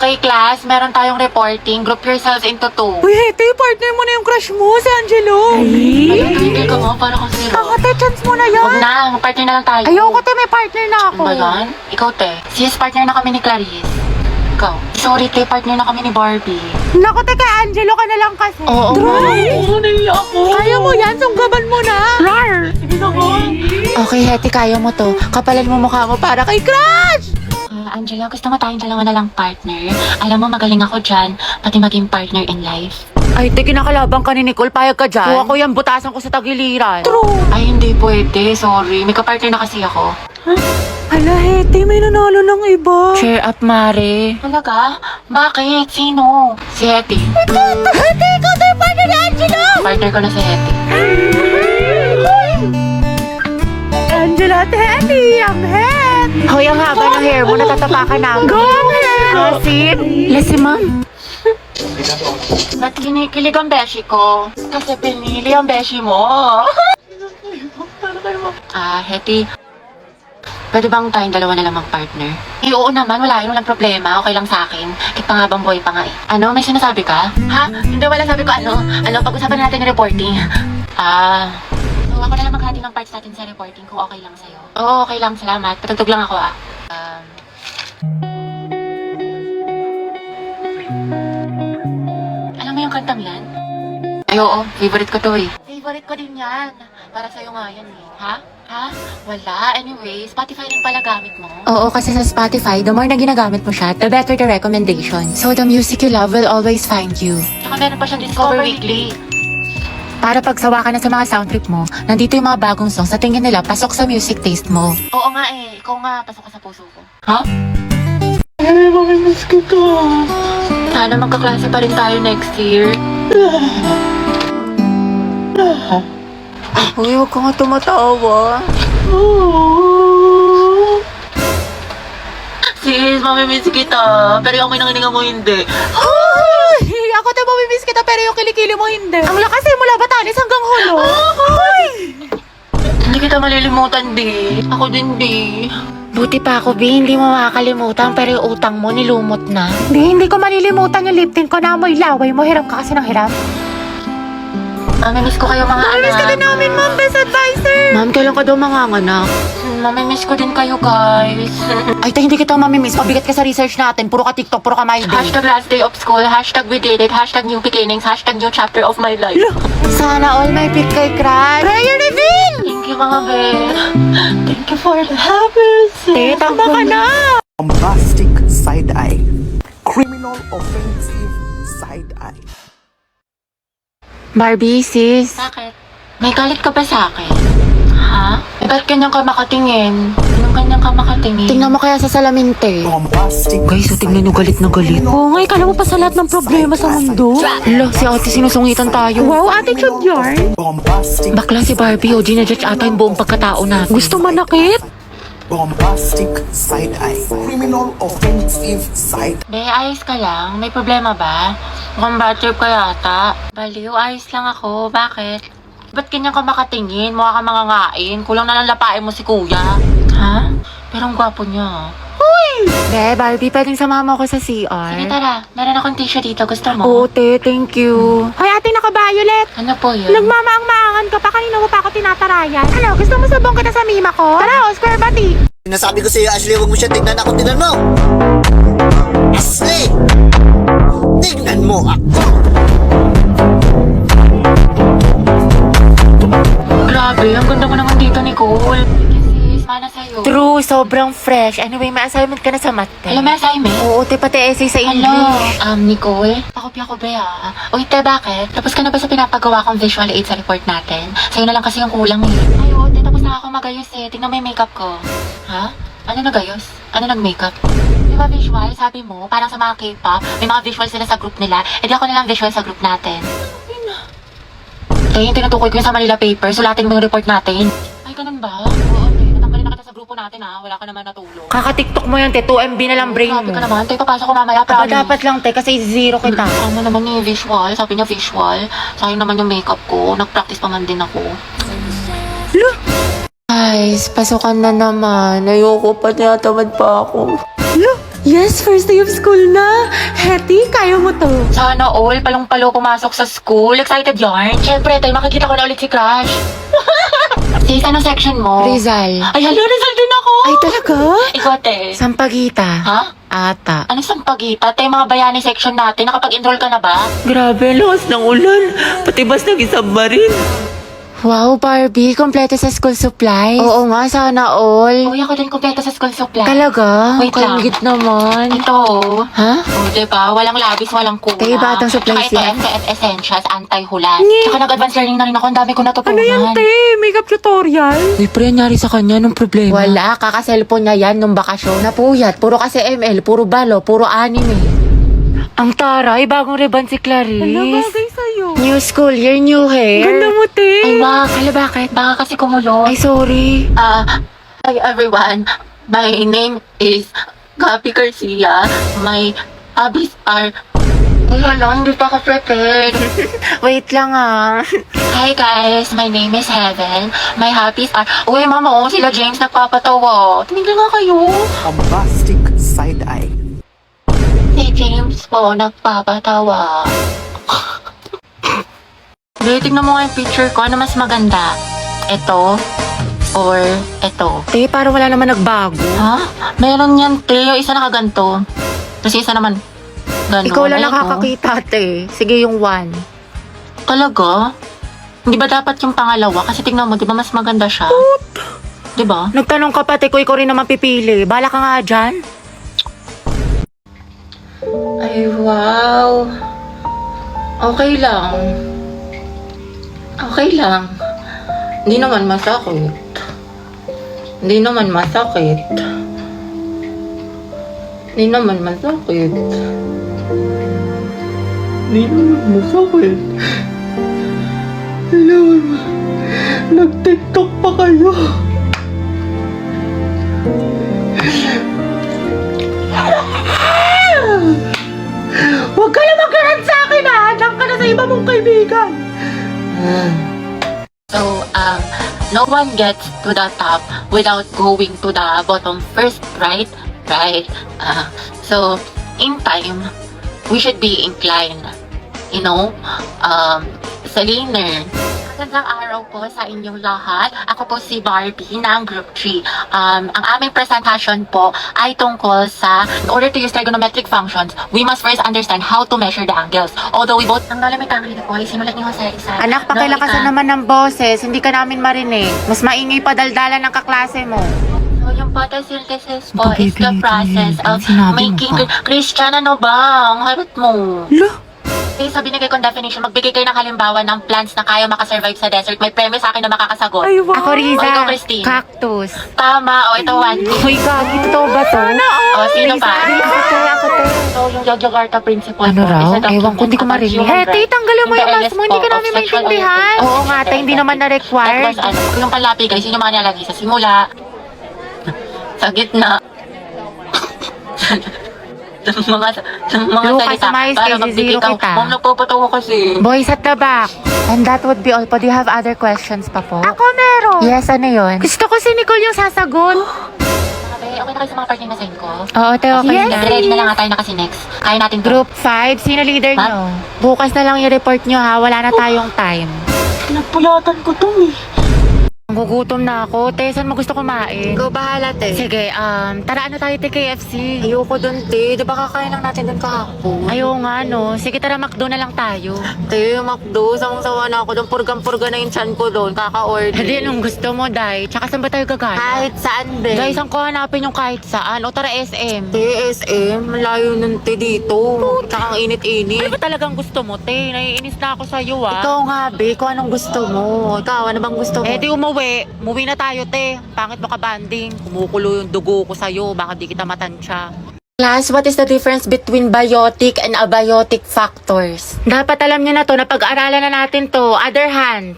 Okay, class, meron tayong reporting. Group yourselves into 2. Uy, Hete, partner mo na yung crush mo, si Angelo. Tigil ka mo, para kang zero. Ate, chance mo na Huwag yan. na, partner na lang tayo. Ayoko, te, may partner na ako. Ano ba yan? Ikaw, te. Sis, partner na kami ni Clarice. Ikaw. Sorry, te, partner na kami ni Barbie. Naku, te, kay Angelo ka na lang kasi. Oo. Naiya ako. Kaya mo yan, sunggaban mo na. Rar. Okay, Hetty, kaya mo to. Kapalan mo mukha mo para kay Crush! Angela, gusto mo tayong dalawa na lang partner? Alam mo, magaling ako dyan, pati maging partner in life. Ay, te, kinakalabang ka ni Nicole, payag ka dyan. Kuha ko yan, butasan ko sa tagiliran. True. Ay, hindi pwede. Sorry. May kapartner na kasi ako. Hala, Hete, may nanalo ng iba. Cheer up, Mare. Talaga? Bakit? Sino? Si Hetty. Hete, ikaw tayo partner ni Angelo. Partner ko na si Hetty. Angela, te, Hetty, ang head. Hoy, ang haba ng hair mo. Natatapakan na. Go, ang head. Asin? Lesi, ma'am. Ba't kinikilig ang beshi ko? Kasi pinili ang beshi mo. Hetty. Pwede bang tayong dalawa na lang mag-partner? Eh, oo naman. Wala yun. Walang problema. Okay lang sa akin. Kahit pa nga bang boy pa nga eh. Ano? May sinasabi ka? Ha? Hindi, wala sabi ko ano. Pag-usapan natin yung reporting. So ako na lang maghati ng parts natin sa reporting kung okay lang sa'yo. Oo, okay lang. Salamat. Patugtog lang ako Alam mo yung kantang yan? Ay, oo. Favorite ko to eh. Favorite ko din yan. Para sa'yo nga yan eh. Ha? Wala. Anyway, Spotify rin pala gamit mo. Oo, kasi sa Spotify, the more na ginagamit mo siya, the better the recommendation. So the music you love will always find you. Tsaka meron pa siyang Discover Weekly. Para pagsawa ka na sa mga sound trip mo, nandito yung mga bagong songs sa tingin nila pasok sa music taste mo. Oo nga eh. Ikaw nga, pasok ka sa puso ko. Ha? Ay, mamimiss kita. Sana magkaklase pa rin tayo next year. Uy, huwag ka nga tumatawa. Sis, mamimiss kita. Pero yung amoy ng hininga mo hindi. Ay, ako tayo mamimiss kita pero yung kilikili mo hindi. Ang lakas eh, mula Batanes hanggang Hulo. Ay! Hindi kita malilimutan, di. Ako din, di. Buti pa ako, Bi. Hindi mo makakalimutan pero yung utang mo nilumot na. Hindi ko malilimutan yung lip tint ko na amoy laway mo. Hiram ka kasi ng hiram. Mamimiss ko kayo mga anak. Mamimiss ka din namin, ma'am. Best advisor. Ma'am, kailan ka daw manganganak? Mamimiss ko din kayo, guys. Ay, tayo hindi kita mamimiss. Pabigat ka sa research natin. Puro ka TikTok, puro ka my day. Hashtag last day of school, hashtag we did it, hashtag new beginnings, hashtag new chapter of my life. Sana all may pick kay Crush. Prayer reveal! Thank you, mga be. Thank you for the happiness. Tama ka na! Bombastic side eye. Criminal offensive side eye. Barbie, sis. Bakit? May galit ka ba sa akin? Ha? Ba't ganyan ka makatingin? Anong ganyan ka makatingin? Tingnan mo kaya sa salamin, te. Bombastic. Guys, tingnan nyo galit na galit. Oo nga, ikala mo pa sa lahat ng problema sa mundo. Hala, si ate sinusungitan tayo. Wow, attitude yarn. Bombastic. Bakla si Barbie, o ginajudge ata yung buong pagkatao natin. Gusto manakit? Bombastic side eye. Criminal offensive side. Be, ayos ka lang? May problema ba? Mukhang bad trip ka yata. Baliw, ayos lang ako. Bakit? Ba't ganyan ka makatingin? Mukha ka mangangain. Kulang na lang lapain mo si kuya. Ha? Pero ang gwapo niya. Be, Barbie, pwedeng samahan mo ako sa CR? Sige, tara. Meron akong tissue dito. Gusto mo? Oo, te, thank you. Hoy, ate, naka-violet. Ano po yun? Nagmamaang-maangan ka pa. Kanina mo pa ako tinatarayan. Ano, gusto mo sabong kita sa mima ko? Tara, Oscar Bati. Sinasabi ko sa'yo, Ashley, huwag mo siya tignan ako. Tignan mo! Ashley! Tignan mo ako! Grabe, ang ganda mo naman dito, Nicole. Kasi, sana sa'yo. True, sobrang fresh. Anyway, may assignment ka na sa math, te. Alam mo, assignment? Oo, te, pati essay sa Hello, English. Nicole? Pakopya ko ba Uy, te, bakit? Tapos ka na ba sa pinapagawa kong visual aid sa report natin? Sa'yo na lang kasi yung kulang eh. Ay, oo, te, tapos na ako magayos eh. Tingnan mo yung makeup ko. Ha? Ano nagayos? Ano nag-makeup? Di ba visual? Sabi mo, parang sa mga K-pop, may mga visual sila sa group nila. E di ako na lang visual sa group natin. Te, yung tinutukoy ko yung sa Manila paper, sulatin mo yung report natin. Ay, ganun ba? Oo, te, natanggalin na kita sa grupo natin Wala ka naman natulong. Kaka-tiktok mo yan, te. 2 MB na lang brain Sabi mo. ka naman, te, papasok ko mamaya, Aba, promise. dapat lang, te, kasi zero kita. Ano naman yung visual? Sabi niya visual. Sayang naman yung makeup ko. Nag-practice pa man din ako. Guys, pasukan na naman. Ayoko pa, tinatamad pa ako. Yes, first day of school na. Hetty, kaya mo to. Sana all, palong-palo pumasok sa school. Excited yarn? Siyempre, tayo makikita ko na ulit si Crush. Sis, anong section mo? Rizal. Ay, hala, Rizal din ako. Ay, talaga? Ikaw, te. Sampagita. Ha? Ata. Anong sampagita? Te, mga bayani section natin. Nakapag-enroll ka na ba? Grabe, lakas ng ulan. Pati bas nag-isaba rin. Wow, Barbie, kompleto sa school supplies. Oo nga, sana all. Uy, ako din kumpleto sa school supply. Talaga? Wait lang. Kalingit naman. Ito, oh. Ha? Oh, diba? Walang labis, walang kulang. Te, batang supplies Tsaka ito, yan. MTF Essentials, anti-hulas. Tsaka nag-advance learning na rin ako. Ang dami ko natutunan. Ano yan, te? Makeup tutorial? Uy, pre, nangyari sa kanya nung problema. Wala, kaka-cellphone niya yan nung bakasyon. Napuyat, puro kasi ML, puro balo, puro anime. Ang taray, bagong reban si Clarice. sa'yo. New school year, new hair. mo, te. Ay, wag. Hala, bakit? Baka kasi kumulo. Ay, sorry. Hi everyone. My name is Gabi Garcia. My hobbies are... Ay, hala, hindi pa ako prepared. Wait lang ah. Hi guys, my name is Heaven. My hobbies are... Uy, mama, oh, sila James nagpapatawa. Tumigil nga kayo. Bombastic side eye. Si James po nagpapatawa. Hindi, tignan mo nga yung picture ko. Ano mas maganda? Ito or ito? Te, parang wala naman nagbago. Ha? Meron yan, te. Yung isa nakaganto. Tapos yung isa naman, gano'n. Ikaw lang Ayun, oh. nakakakita, te. Sige, yung one. Talaga? Hindi ba dapat yung pangalawa? Kasi tignan mo, di ba mas maganda siya? Di ba? Nagtanong ka pa, te, ko ikaw rin naman pipili. Bala ka nga dyan. Ay, wow. Okay lang. Okay lang. Hindi naman masakit. Hindi naman masakit. Hindi naman masakit. Hindi naman masakit. Hindi naman nag-tiktok pa kayo. Huwag ka na magkaroon sa akin, ha? Hanap ka na sa iba mong kaibigan. So, no one gets to the top without going to the bottom first, right? Right. So, in time, we should be inclined, you know, sa leaner. Magandang araw po sa inyong lahat. Ako po si Barbie ng Group 3. Ang aming presentation po ay tungkol sa, in order to use trigonometric functions, we must first understand how to measure the angles. Although we both, ang nalamit ang rito po ay sinulat niyo sa isa. Anak, pakilakasan naman ng boses. Hindi ka namin marinig. Mas maingay pa daldalan ng kaklase mo. So, yung photosynthesis po is the Baby, process of sinabi mo making... pa. Christian, ano ba? Ang harot mo. Lo? Okay, sa binigay kong definition, magbigay kayo ng halimbawa ng plants na kaya makasurvive sa desert. May premyo sa akin na makakasagot. Ako, Riza. O, ikaw, Christine. Cactus. Tama. O, ito, one. Uy, gagi, totoo ba to? O, sino pa? Ako, te. So, yung Yogyakarta principle Ano po raw? is a document Ewan ko, hindi ko about marinig. human Heti, rights tanggalin mo in the yung areas mask mo. Hindi po ka of namin sexual maintindihan. orientation. Oo nga, te, hindi naman na-required. Tapos, ano, yung palapi, guys, yun yung mga nilalagay sa simula. Sa gitna. ng mga Lucas, salita umayos para kayo, magbibig zero ka. kita. Ma'am, nagpapatawa kasi. Boys at the back. And that would be all po. Do you have other questions pa po? Ako meron. Yes, ano yun? Gusto ko si Nicole yung sasagot. Okay na kayo sa mga part na send ko? Oo, te, okay Yes, na. ready na lang nga tayo na kasi next. Kaya natin to. Group 5, sino leader Ha? nyo? Bukas na lang i-report nyo ha, wala na tayong time. Pinagpulatan ko to eh. Gugutom na ako. Te, saan mo gusto kumain? Go bahala, te. Sige, tara ano tayo, te, KFC? Ayoko dun, te. Di ba kakain lang natin dun kahapon? Ayaw nga, no. Sige, tara, McDo na lang tayo. Te, McDo, sawang-sawa na ako doon. Purgang-purga na yung chan ko doon. Kaka-order. Hindi, anong gusto mo, Day? Tsaka saan ba tayo gagana? Kahit saan, be. Guys, ang ko hanapin yung kahit saan. O tara, SM. Te, SM, malayo nun, te, dito. Tsaka ang init-init. Ano ba talagang gusto mo, te? Naiinis na ako sa'yo, ah. Ikaw nga, be, kung anong gusto mo. Ikaw, ano bang gusto mo? Eh, di umuwi. Umuwi na tayo, te. Pangit mo ka banding. Kumukulo yung dugo ko sa'yo. Baka di kita matansya. Class, what is the difference between biotic and abiotic factors? Dapat alam niyo na to, napag-aralan na natin to. Other hands.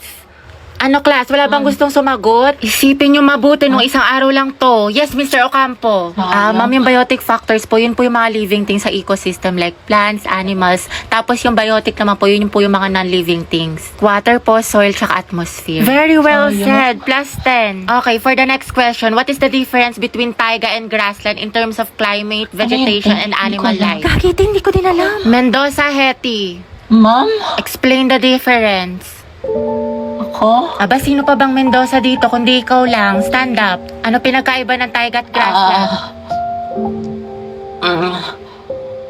Ano, class? Wala bang gustong sumagot? Isipin nyo mabuti nung isang araw lang to. Yes, Mr. Ocampo. Ma'am, yung biotic factors po, yun po yung mga living things sa ecosystem like plants, animals. Tapos yung biotic naman po, yun po yung mga non-living things. Water po, soil, tsaka atmosphere. Very well said. Plus 10. Okay, for the next question, what is the difference between taiga and grassland in terms of climate, vegetation, and animal life? Kakit, hindi ko din alam. Mendoza, Hetty. Ma'am? Explain the difference. Ako? Aba, sino pa bang Mendoza dito kundi ikaw lang? Stand up. Ano pinagkaiba ng taiga at grassland?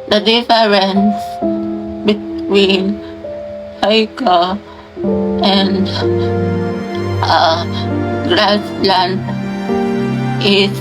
The difference between taiga and grassland is